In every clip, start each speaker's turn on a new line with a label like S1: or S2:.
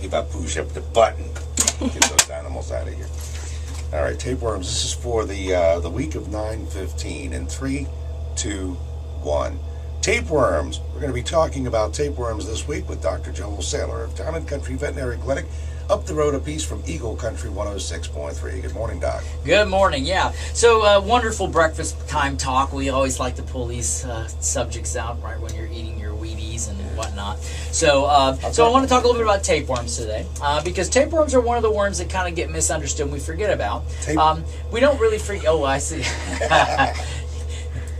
S1: if I push up the button. Get those animals out of here. All right, tapeworms. This is for the week of 9/15. In 3, 2, 1. Tapeworms. We're going to be talking about tapeworms this week with Dr. Joel Saylor of Town and Country Veterinary Clinic, up the road a piece from Eagle Country 106.3. Good morning, Doc.
S2: Good morning. Yeah. So wonderful breakfast time talk. We always like to pull these subjects out right when you're eating your Wheaties and whatnot. So I want to talk a little bit about tapeworms today because tapeworms are one of the worms that kind of get misunderstood and we forget about. We don't really forget. Oh, I see.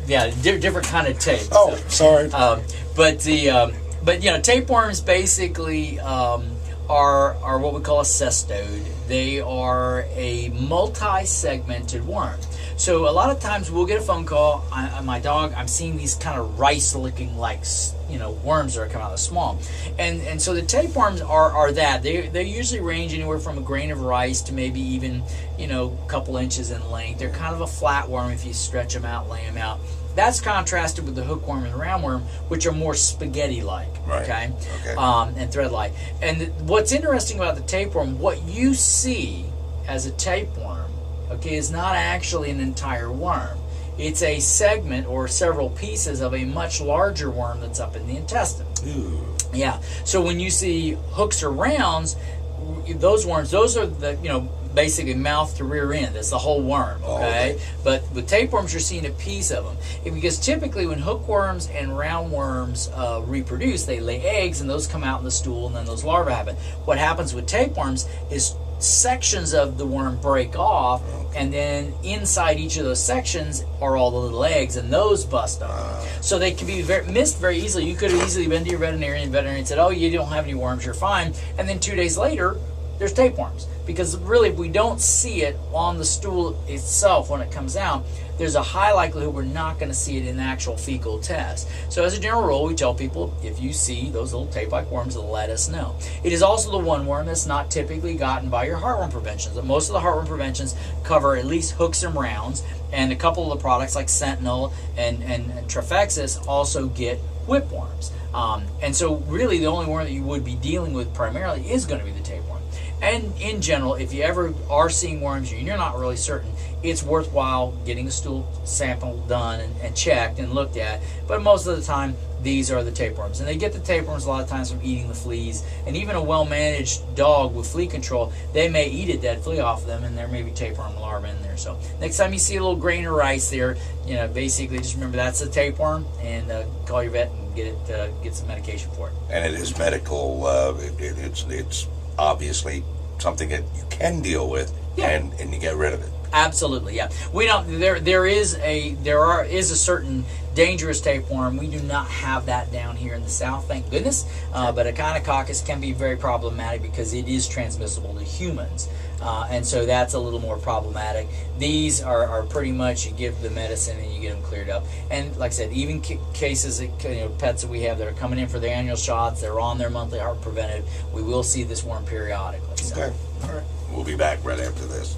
S2: Yeah, different kind of tape.
S1: Oh,
S2: so,
S1: sorry.
S2: But you know, tapeworms basically are what we call a cestode. They are a multi-segmented worm. So a lot of times we'll get a phone call. My dog, I'm seeing these kind of rice-looking like worms that are coming out of small, and so the tapeworms are that they usually range anywhere from a grain of rice to maybe even a couple inches in length. They're kind of a flat worm if you stretch them out, lay them out. That's contrasted with the hookworm and the roundworm, which are more spaghetti-like, okay. And thread-like. And what's interesting about the tapeworm, what you see as a tapeworm, okay, is not actually an entire worm. It's a segment or several pieces of a much larger worm that's up in the intestine.
S1: Ooh.
S2: Yeah. So when you see hooks or rounds, those worms, those are the basically mouth to rear end. That's the whole worm, okay? But with tapeworms, you're seeing a piece of them. Because typically when hookworms and roundworms reproduce, they lay eggs and those come out in the stool and then those larvae happen. What happens with tapeworms is sections of the worm break off and then inside each of those sections are all the little eggs and those bust off. So they can be missed very easily. You could have easily been to your veterinarian said, oh, you don't have any worms, you're fine. And then 2 days later, there's tapeworms. Because really, if we don't see it on the stool itself when it comes out, there's a high likelihood we're not going to see it in the actual fecal test. So as a general rule, we tell people, if you see those little tape-like worms, let us know. It is also the one worm that's not typically gotten by your heartworm preventions. Most of the heartworm preventions cover at least hooks and rounds, and a couple of the products like Sentinel and Trifexis also get whipworms. And so really the only worm that you would be dealing with primarily is going to be the tapeworm. And in general, if you ever are seeing worms and you're not really certain, it's worthwhile getting a stool sample done and checked and looked at. But most of the time, these are the tapeworms. And they get the tapeworms a lot of times from eating the fleas. And even a well-managed dog with flea control, they may eat a dead flea off of them, and there may be tapeworm larvae in there. So next time you see a little grain of rice there, basically just remember that's a tapeworm, and call your vet and get some medication for it. And
S1: it is medical. It's obviously something that you can deal with, and you get rid of it. Absolutely,
S2: yeah. We don't. There is a certain dangerous tapeworm. We do not have that down here in the South, thank goodness. But Echinococcus can be very problematic because it is transmissible to humans, and so that's a little more problematic. These are pretty much you give the medicine and you get them cleared up. And like I said, even cases of pets that we have that are coming in for their annual shots, they're on their monthly heart preventive. We will see this worm periodically. So.
S1: Okay, all right. We'll be back right after this.